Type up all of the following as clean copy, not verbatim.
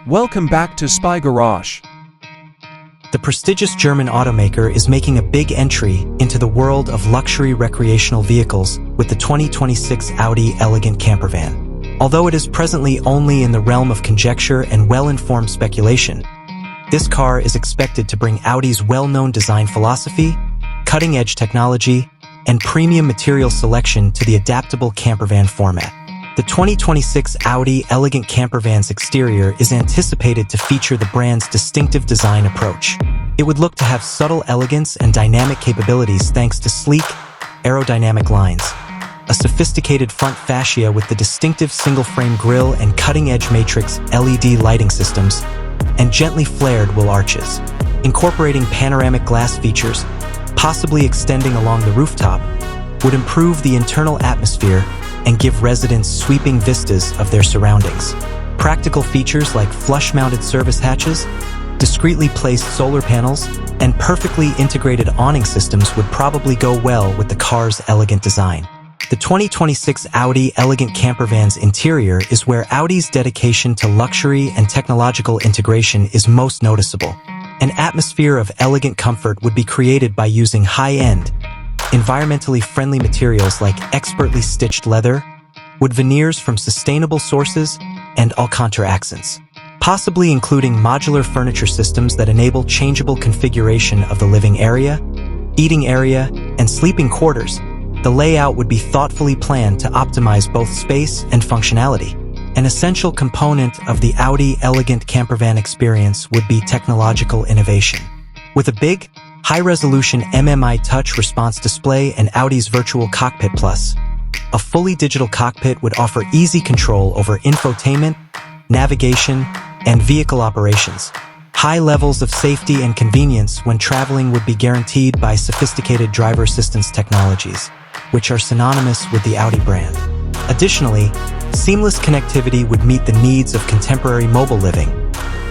Welcome back to Spy Garage. The prestigious German automaker is making a big entry into the world of luxury recreational vehicles with the 2026 Audi Elegant Campervan. Although it is presently only in the realm of conjecture and well-informed speculation, this car is expected to bring Audi's well-known design philosophy, cutting-edge technology, and premium material selection to the adaptable campervan format. The 2026 Audi Elegant Campervan's exterior is anticipated to feature the brand's distinctive design approach. It would look to have subtle elegance and dynamic capabilities thanks to sleek, aerodynamic lines, a sophisticated front fascia with the distinctive single-frame grille and cutting-edge matrix LED lighting systems, and gently flared wheel arches. Incorporating panoramic glass features, possibly extending along the rooftop, would improve the internal atmosphere and give residents sweeping vistas of their surroundings. Practical features like flush-mounted service hatches, discreetly placed solar panels, and perfectly integrated awning systems would probably go well with the car's elegant design. The 2026 Audi Elegant Campervan's interior is where Audi's dedication to luxury and technological integration is most noticeable. An atmosphere of elegant comfort would be created by using high-end, environmentally friendly materials like expertly stitched leather, wood veneers from sustainable sources, and Alcantara accents, possibly including modular furniture systems that enable changeable configuration of the living area, eating area, and sleeping quarters. The layout would be thoughtfully planned to optimize both space and functionality. An essential component of the Audi Elegant Campervan experience would be technological innovation. With a big, high-resolution MMI touch response display and Audi's Virtual Cockpit Plus, a fully digital cockpit would offer easy control over infotainment, navigation, and vehicle operations. High levels of safety and convenience when traveling would be guaranteed by sophisticated driver assistance technologies, which are synonymous with the Audi brand. Additionally, seamless connectivity would meet the needs of contemporary mobile living,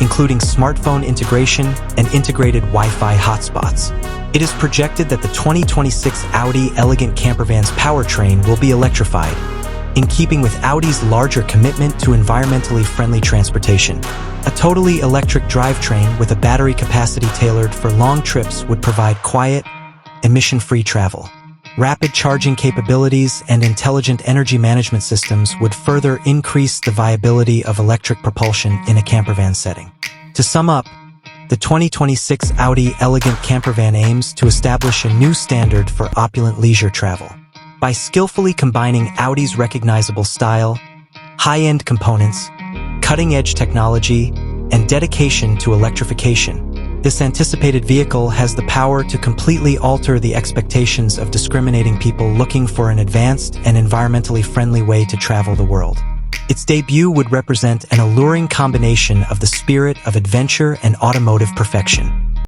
including smartphone integration and integrated Wi-Fi hotspots. It is projected that the 2026 Audi Elegant Campervan's powertrain will be electrified, in keeping with Audi's larger commitment to environmentally friendly transportation. A totally electric drivetrain with a battery capacity tailored for long trips would provide quiet, emission-free travel. Rapid charging capabilities and intelligent energy management systems would further increase the viability of electric propulsion in a campervan setting. To sum up, the 2026 Audi Elegant Campervan aims to establish a new standard for opulent leisure travel. By skillfully combining Audi's recognizable style, high-end components, cutting-edge technology, and dedication to electrification, this anticipated vehicle has the power to completely alter the expectations of discriminating people looking for an advanced and environmentally friendly way to travel the world. Its debut would represent an alluring combination of the spirit of adventure and automotive perfection.